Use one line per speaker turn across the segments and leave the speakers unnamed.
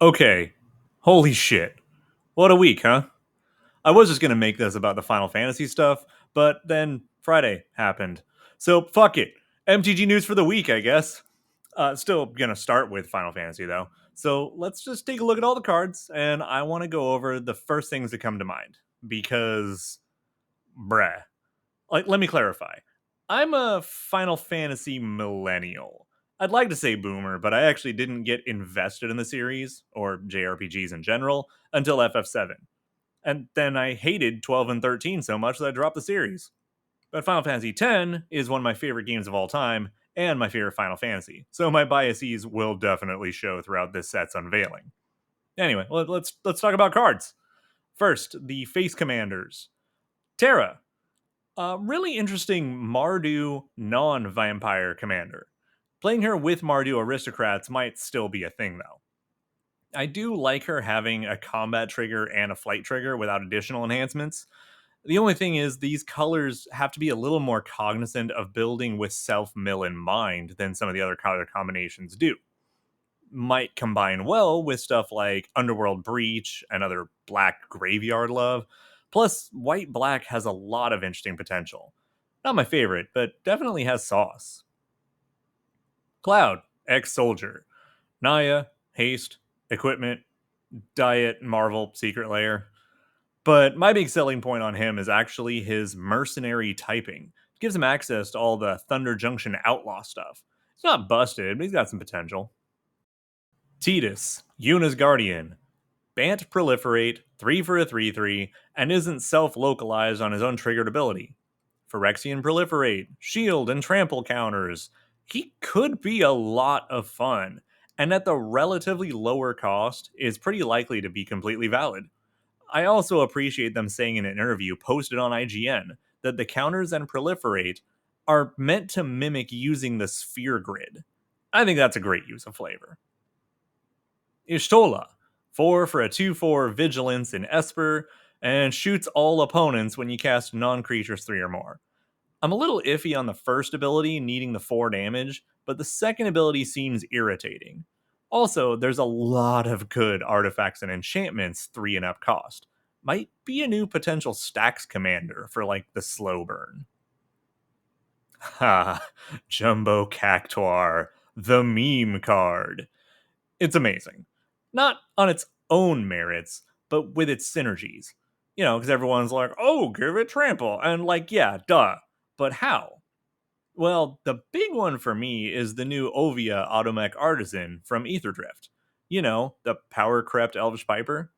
Okay. Holy shit. What a week, huh? I was just gonna make this about the Final Fantasy stuff, but then Friday happened. So fuck it. MTG news for the week, I guess. Still gonna start with Final Fantasy though. So let's just take a look at all the cards, and I want to go over the first things that come to mind. Because, bruh. Like, let me clarify. I'm a Final Fantasy millennial. I'd like to say boomer, but I actually didn't get invested in the series, or JRPGs in general, until FF7. And then I hated 12 and 13 so much that I dropped the series. But Final Fantasy X is one of my favorite games of all time, and my favorite Final Fantasy, so my biases will definitely show throughout this set's unveiling. Anyway, let's talk about cards. First, the face commanders. Terra, a really interesting Mardu non vampire commander. Playing her with Mardu aristocrats might still be a thing, though. I do like her having a combat trigger and a flight trigger without additional enhancements. The only thing is, these colors have to be a little more cognizant of building with self mill in mind than some of the other color combinations do. Might combine well with stuff like Underworld Breach and other black graveyard love. Plus, white black has a lot of interesting potential. Not my favorite, but definitely has sauce. Cloud, ex soldier. Naya, haste, equipment, diet, Marvel, secret layer. But my big selling point on him is actually his mercenary typing. It gives him access to all the Thunder Junction outlaw stuff. It's not busted, but he's got some potential. Tidus, Yuna's guardian. Bant proliferate, 3 for a 3/3, and isn't self localized on his own triggered ability. Phyrexian proliferate, shield, and trample counters. He could be a lot of fun, and at the relatively lower cost, is pretty likely to be completely valid. I also appreciate them saying in an interview posted on IGN that the counters and proliferate are meant to mimic using the sphere grid. I think that's a great use of flavor. Ishtola, 4 for a 2/4 vigilance in Esper, and shoots all opponents when you cast non creatures 3 or more. I'm a little iffy on the first ability needing the 4 damage, but the second ability seems irritating. Also, there's a lot of good artifacts and enchantments 3 and up cost. Might be a new potential stacks commander for like the slow burn. Ha, Jumbo Cactuar, the meme card. It's amazing. Not on its own merits, but with its synergies. Because everyone's like, oh, give it trample. And like, yeah, duh. But how? Well, the big one for me is the new Ovia Automech Artisan from Aetherdrift. The power crept Elvish Piper.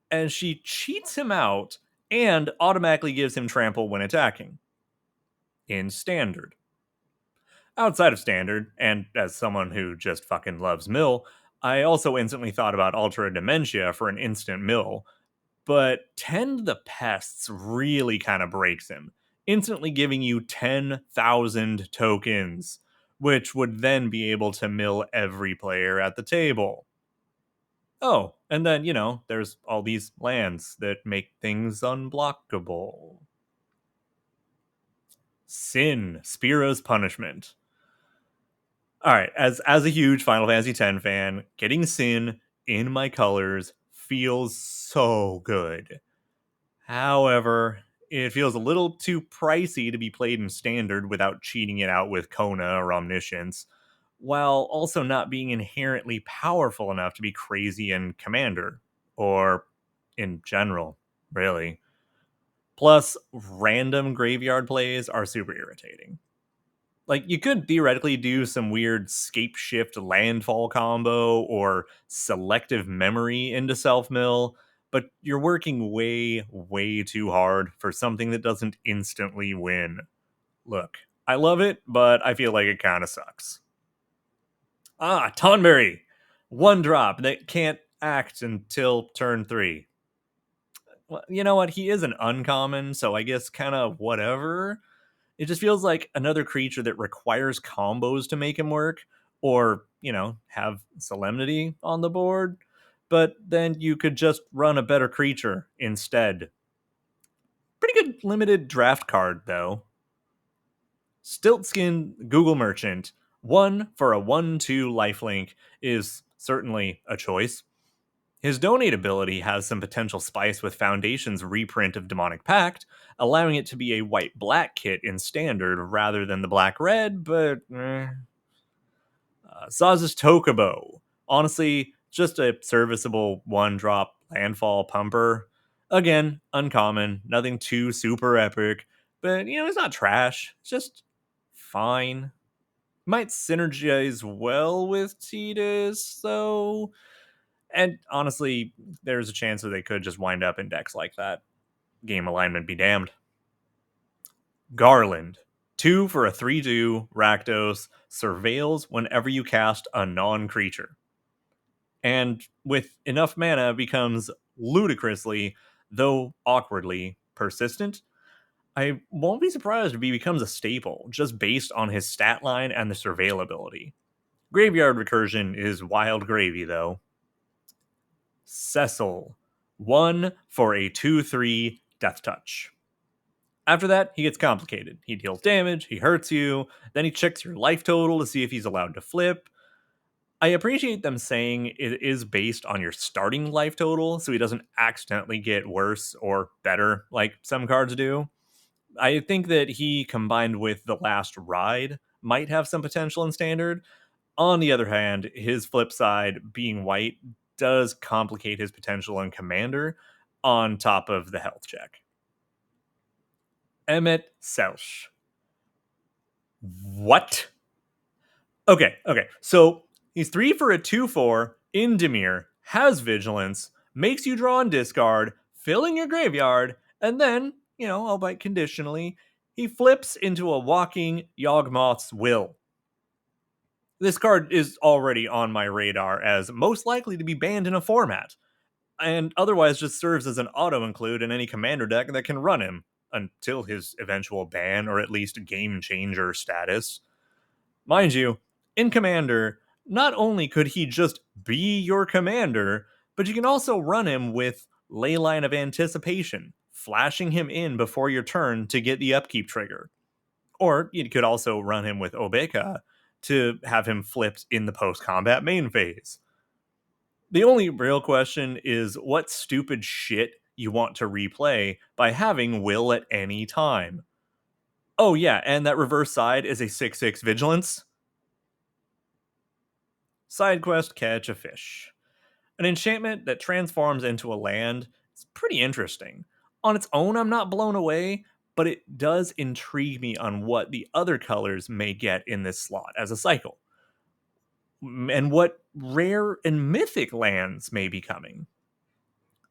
And she cheats him out and automatically gives him trample when attacking. In Standard. Outside of Standard, and as someone who just fucking loves Mill, I also instantly thought about Ultra Dementia for an instant Mill, but Tend the Pests really kind of breaks him, instantly giving you 10,000 tokens, which would then be able to mill every player at the table. Oh, and then, there's all these lands that make things unblockable. Sin, Spiro's Punishment. All right, as a huge Final Fantasy X fan, getting Sin in my colors feels so good. However, it feels a little too pricey to be played in Standard without cheating it out with Kona or Omniscience, while also not being inherently powerful enough to be crazy in Commander, or in general, really. Plus, random graveyard plays are super irritating. Like, you could theoretically do some weird scape shift landfall combo or selective memory into self mill, but you're working way, way too hard for something that doesn't instantly win. Look, I love it, but I feel like it kind of sucks. Tonberry! One drop that can't act until turn 3. Well, you know what? He is an uncommon, so I guess kind of whatever. It just feels like another creature that requires combos to make him work, or, have Solemnity on the board. But then you could just run a better creature instead. Pretty good limited draft card, though. Stiltskin Google Merchant, 1 for a 1/2 lifelink, is certainly a choice. His donate ability has some potential spice with Foundation's reprint of Demonic Pact, allowing it to be a white-black kit in Standard rather than the black-red, but Saz's Tokubo. Honestly, just a serviceable one-drop landfall pumper. Again, uncommon, nothing too super epic, but it's not trash. It's just fine. Might synergize well with Tidus, though. And honestly, there's a chance that they could just wind up in decks like that. Game alignment be damned. Garland. 2 for a 3/2, Rakdos, surveils whenever you cast a non-creature. And with enough mana becomes ludicrously, though awkwardly, persistent. I won't be surprised if he becomes a staple, just based on his stat line and the surveil ability. Graveyard recursion is wild gravy, though. Cecil. 1 for a 2/3 Death Touch. After that, he gets complicated. He deals damage, he hurts you, then he checks your life total to see if he's allowed to flip. I appreciate them saying it is based on your starting life total, so he doesn't accidentally get worse or better like some cards do. I think that he, combined with the last ride, might have some potential in Standard. On the other hand, his flip side, being white, does complicate his potential in Commander on top of the health check. Emmett Selsh. What? Okay. So he's 3 for a 2/4 in Dimir, has Vigilance, makes you draw and discard, filling your graveyard, and then, albeit conditionally, he flips into a walking Yawgmoth's Will. This card is already on my radar as most likely to be banned in a format, and otherwise just serves as an auto-include in any commander deck that can run him, until his eventual ban or at least game changer status. Mind you, in Commander, not only could he just be your commander, but you can also run him with Leyline of Anticipation, flashing him in before your turn to get the upkeep trigger. Or you could also run him with Obeka to have him flipped in the post-combat main phase. The only real question is what stupid shit you want to replay by having Will at any time. Oh yeah, and that reverse side is a 6/6 Vigilance. Side quest Catch a Fish. An enchantment that transforms into a land. It's pretty interesting. On its own, I'm not blown away, but it does intrigue me on what the other colors may get in this slot as a cycle. And what rare and mythic lands may be coming.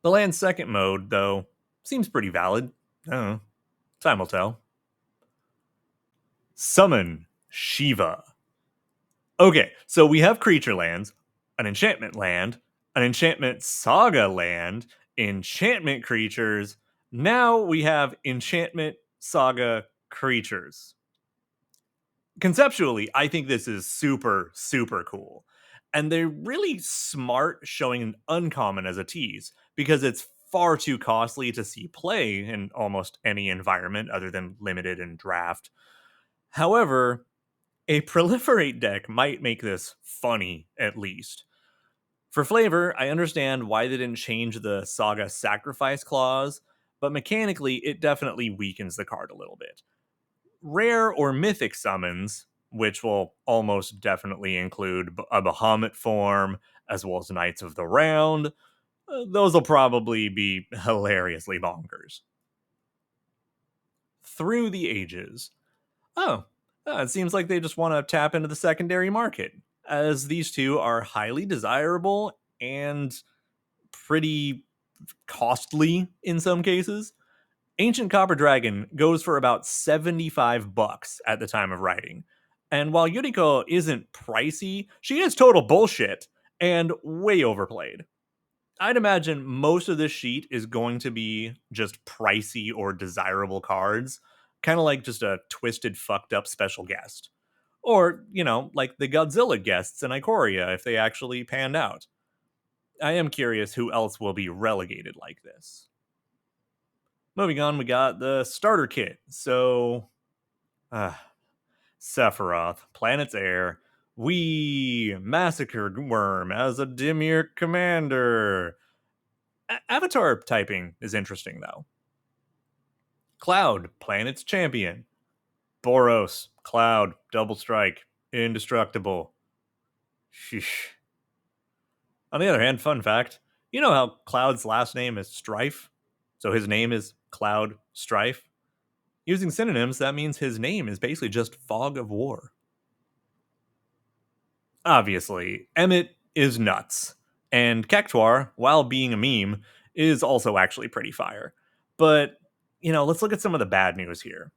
The land's second mode, though, seems pretty valid. I don't know. Time will tell. Summon Shiva. Okay, so we have creature lands, an enchantment saga land, enchantment creatures. Now we have enchantment saga creatures. Conceptually, I think this is super, super cool. And they're really smart showing an uncommon as a tease because it's far too costly to see play in almost any environment other than limited and draft. However, a proliferate deck might make this funny, at least. For flavor, I understand why they didn't change the Saga Sacrifice clause, but mechanically, it definitely weakens the card a little bit. Rare or mythic summons, which will almost definitely include a Bahamut form, as well as Knights of the Round, those will probably be hilariously bonkers. Through the Ages. Oh, it seems like they just want to tap into the secondary market, as these two are highly desirable and pretty costly in some cases. Ancient Copper Dragon goes for about $75 at the time of writing. And while Yuriko isn't pricey, she is total bullshit and way overplayed. I'd imagine most of this sheet is going to be just pricey or desirable cards, kind of like just a twisted, fucked up special guest. Or, like the Godzilla guests in Ikoria if they actually panned out. I am curious who else will be relegated like this. Moving on, we got the starter kit. So, Sephiroth, Planet's Heir, We massacred Worm as a Dimir commander. Avatar typing is interesting, though. Cloud, planet's champion. Boros, Cloud, double strike, indestructible. Sheesh. On the other hand, fun fact, you know how Cloud's last name is Strife? So his name is Cloud Strife? Using synonyms, that means his name is basically just Fog of War. Obviously, Emmett is nuts. And Cactuar, while being a meme, is also actually pretty fire. But, let's look at some of the bad news here.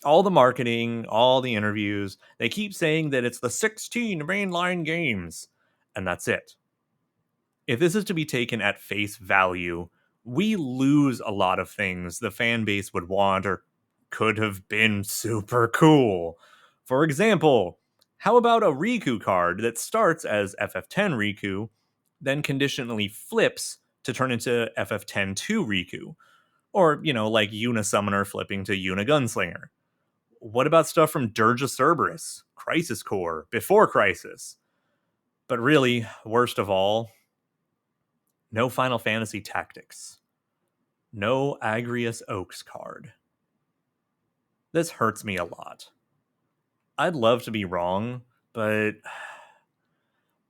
All the marketing, all the interviews, they keep saying that it's the 16 mainline games. And that's it. If this is to be taken at face value, we lose a lot of things the fan base would want or could have been super cool. For example, how about a Riku card that starts as FF10 Riku, then conditionally flips to turn into FF10 2 Riku? Or, like Yuna Summoner flipping to Yuna Gunslinger. What about stuff from Dirge of Cerberus, Crisis Core, before Crisis? But really, worst of all, no Final Fantasy Tactics. No Agrius Oaks card. This hurts me a lot. I'd love to be wrong, but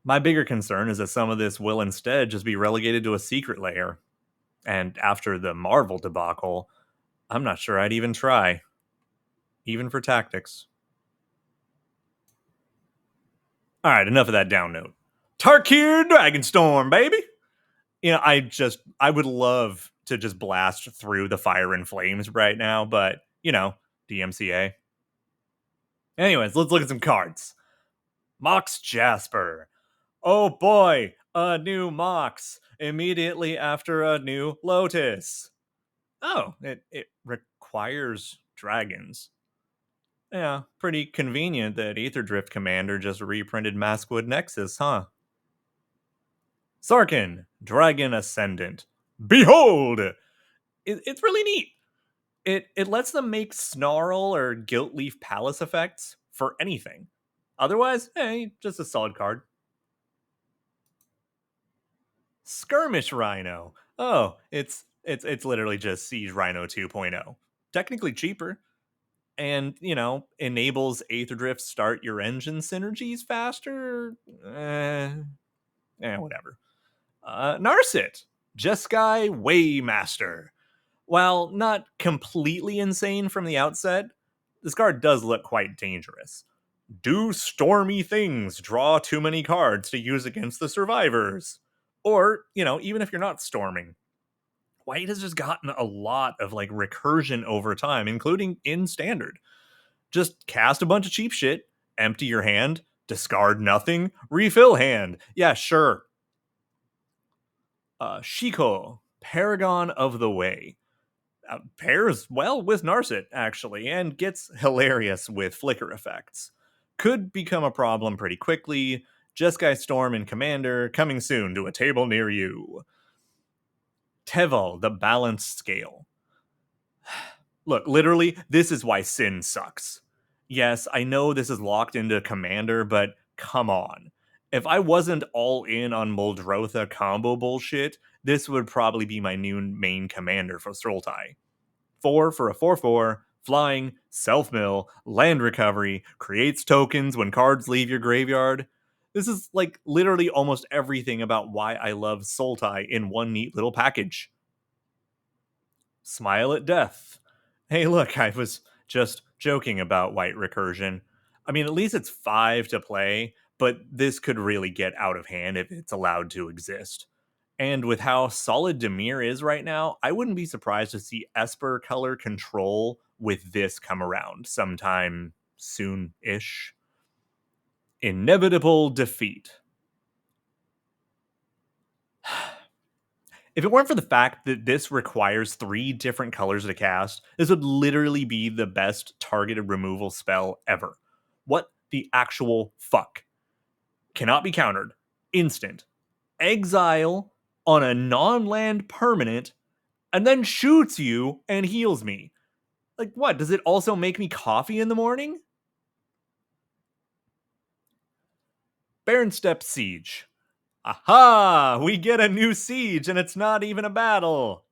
my bigger concern is that some of this will instead just be relegated to a secret layer. And after the Marvel debacle, I'm not sure I'd even try. Even for Tactics. Alright, enough of that down note. Tarkir Dragonstorm, baby! I would love to just blast through the fire and flames right now, but, DMCA. Anyways, let's look at some cards. Mox Jasper. Oh boy, a new Mox immediately after a new Lotus. Oh, it requires dragons. Yeah, pretty convenient that Aetherdrift Commander just reprinted Maskwood Nexus, huh? Sarkin, Dragon Ascendant. Behold! It's really neat. It lets them make Snarl or Guiltleaf Palace effects for anything. Otherwise, hey, just a solid card. Skirmish Rhino. Oh, it's literally just Siege Rhino 2.0. Technically cheaper. And, enables Aetherdrift start your engine synergies faster. Whatever. Narset. Jeskai Waymaster. While not completely insane from the outset, this card does look quite dangerous. Do stormy things, draw too many cards to use against the survivors. Or, even if you're not storming. White has just gotten a lot of recursion over time, including in standard. Just cast a bunch of cheap shit, empty your hand, discard nothing, refill hand. Yeah, sure. Shiko, Paragon of the Way. Pairs well with Narset, actually, and gets hilarious with flicker effects. Could become a problem pretty quickly. Jeskai Storm and Commander coming soon to a table near you. Teval, the Balanced Scale. Look, literally, this is why Sin sucks. Yes, I know this is locked into Commander, but come on. If I wasn't all in on Muldrotha combo bullshit, this would probably be my new main commander for Sultai. 4 for a 4/4, flying, self-mill, land recovery, creates tokens when cards leave your graveyard. This is literally almost everything about why I love Sultai in one neat little package. Smile at Death. Hey, look, I was just joking about white recursion. I mean, at least it's 5 to play, but this could really get out of hand if it's allowed to exist. And with how solid Dimir is right now, I wouldn't be surprised to see Esper color control with this come around sometime soon-ish. Inevitable Defeat. If it weren't for the fact that this requires 3 different colors to cast, this would literally be the best targeted removal spell ever. What the actual fuck? Cannot be countered. Instant. Exile on a non-land permanent, and then shoots you and heals me. What? Does it also make me coffee in the morning? Baronstep Siege. Aha! We get a new siege, and it's not even a battle.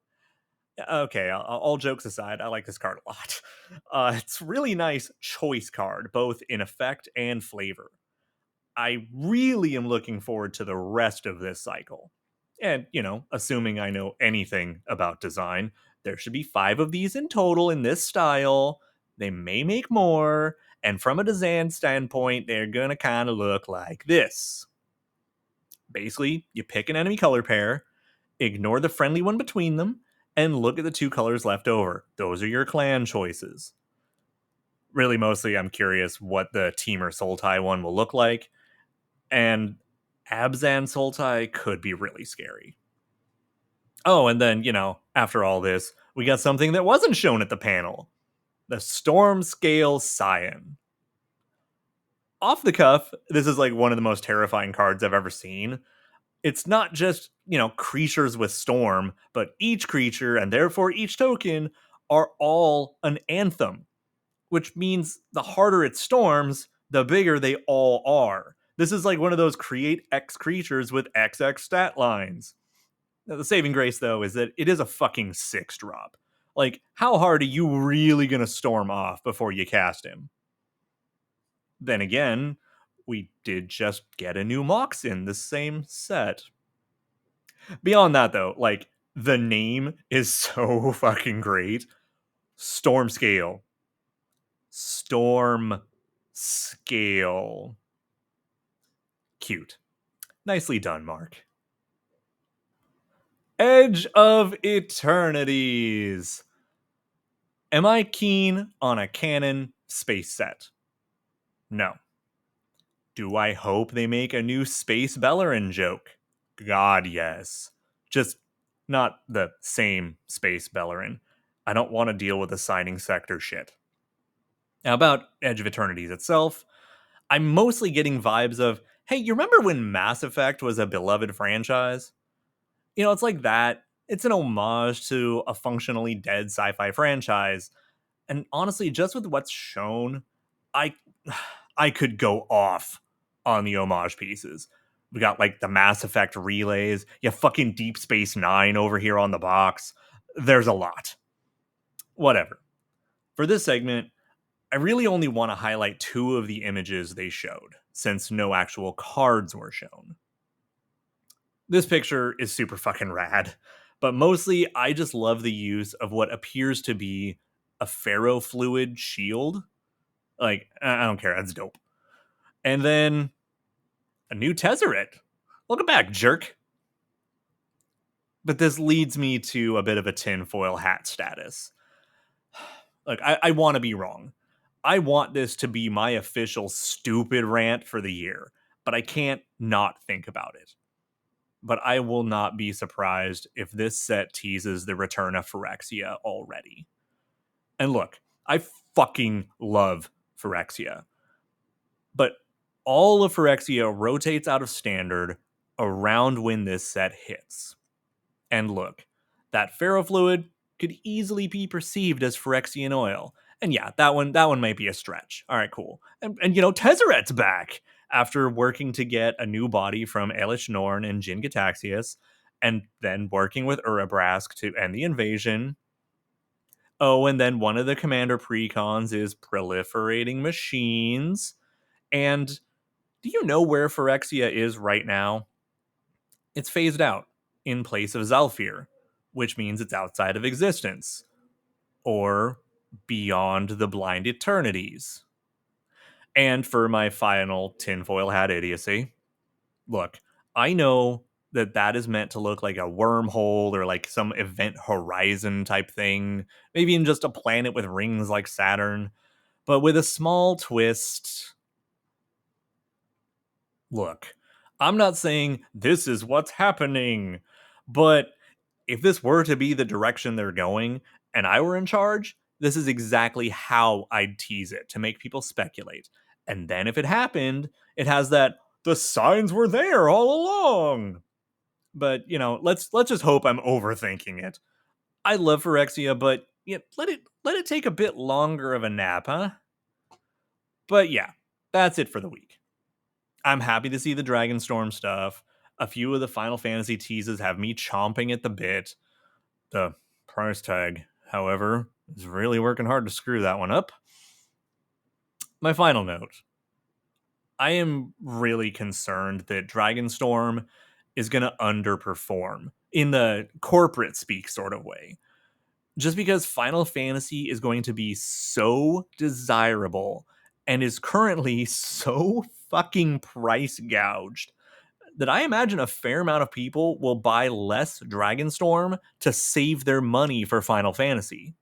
Okay, all jokes aside, I like this card a lot. It's really nice choice card, both in effect and flavor. I really am looking forward to the rest of this cycle. And, assuming I know anything about design, there should be 5 of these in total in this style. They may make more, and from a design standpoint, they're gonna kind of look like this. Basically, you pick an enemy color pair, ignore the friendly one between them, and look at the 2 colors left over. Those are your clan choices. Really, mostly, I'm curious what the Teamer Sultai one will look like, and Abzan Sultai could be really scary. Oh, and then, after all this, we got something that wasn't shown at the panel. The Storm Scale Scion. Off the cuff, this is like one of the most terrifying cards I've ever seen. It's not just, creatures with storm, but each creature and therefore each token are all an anthem, which means the harder it storms, the bigger they all are. This is like one of those create X creatures with XX stat lines. Now, the saving grace, though, is that it is a fucking 6-drop. Like, how hard are you really going to storm off before you cast him? Then again, we did just get a new Mox in the same set. Beyond that, though, like, the name is so fucking great. Storm Scale. Storm Scale. Cute. Nicely done, Mark. Edge of Eternities. Am I keen on a canon space set? No. Do I hope they make a new Space Bellerin joke? God, yes. Just not the same Space Bellerin. I don't want to deal with the signing sector shit. Now, about Edge of Eternities itself, I'm mostly getting vibes of, hey, you remember when Mass Effect was a beloved franchise? It's like that. It's an homage to a functionally dead sci-fi franchise. And honestly, just with what's shown, I I could go off on the homage pieces. We got like the Mass Effect relays. You have fucking Deep Space Nine over here on the box. There's a lot. Whatever. For this segment, I really only want to highlight 2 of the images they showed, since no actual cards were shown. This picture is super fucking rad, but mostly I just love the use of what appears to be a ferrofluid shield. Like, I don't care, that's dope. And then a new Tezzeret. Welcome back, jerk. But this leads me to a bit of a tinfoil hat status. Look, I want to be wrong. I want this to be my official stupid rant for the year, but I can't not think about it. But I will not be surprised if this set teases the return of Phyrexia already. And look, I fucking love Phyrexia. But all of Phyrexia rotates out of standard around when this set hits. And look, that ferrofluid could easily be perceived as Phyrexian oil. And yeah, that one might be a stretch. All right, cool. And Tezzeret's back after working to get a new body from Elish Norn and Jin Gataxius, and then working with Urabrask to end the invasion. Oh, and then one of the commander precons is proliferating machines. And do you know where Phyrexia is right now? It's phased out in place of Zalfir, which means it's outside of existence, or beyond the blind eternities. And for my final tinfoil hat idiocy, look, I know that is meant to look like a wormhole or like some event horizon type thing, maybe even just a planet with rings like Saturn, but with a small twist. Look, I'm not saying this is what's happening, but if this were to be the direction they're going and I were in charge, this is exactly how I'd tease it to make people speculate. And then if it happened, it has that the signs were there all along. But, let's just hope I'm overthinking it. I love Phyrexia, but let it take a bit longer of a nap, huh? But yeah, that's it for the week. I'm happy to see the Dragonstorm stuff. A few of the Final Fantasy teases have me chomping at the bit. The price tag, however, is really working hard to screw that one up. My final note. I am really concerned that Dragonstorm is going to underperform in the corporate speak sort of way. Just because Final Fantasy is going to be so desirable and is currently so fucking price gouged that I imagine a fair amount of people will buy less Dragonstorm to save their money for Final Fantasy.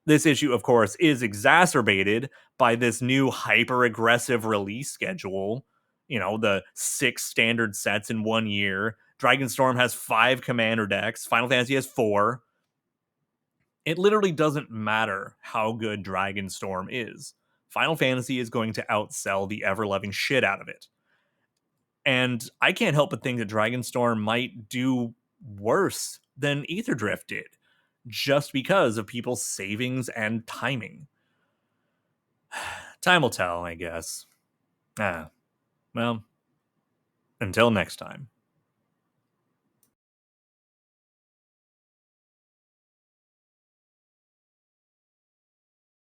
This issue, of course, is exacerbated by this new hyper aggressive release schedule. You know, the 6 standard sets in 1 year. Dragonstorm has 5 commander decks. Final Fantasy has 4. It literally doesn't matter how good Dragonstorm is. Final Fantasy is going to outsell the ever loving shit out of it. And I can't help but think that Dragonstorm might do worse than Aetherdrift did, just because of people's savings and timing. Time will tell, I guess. Well, until next time.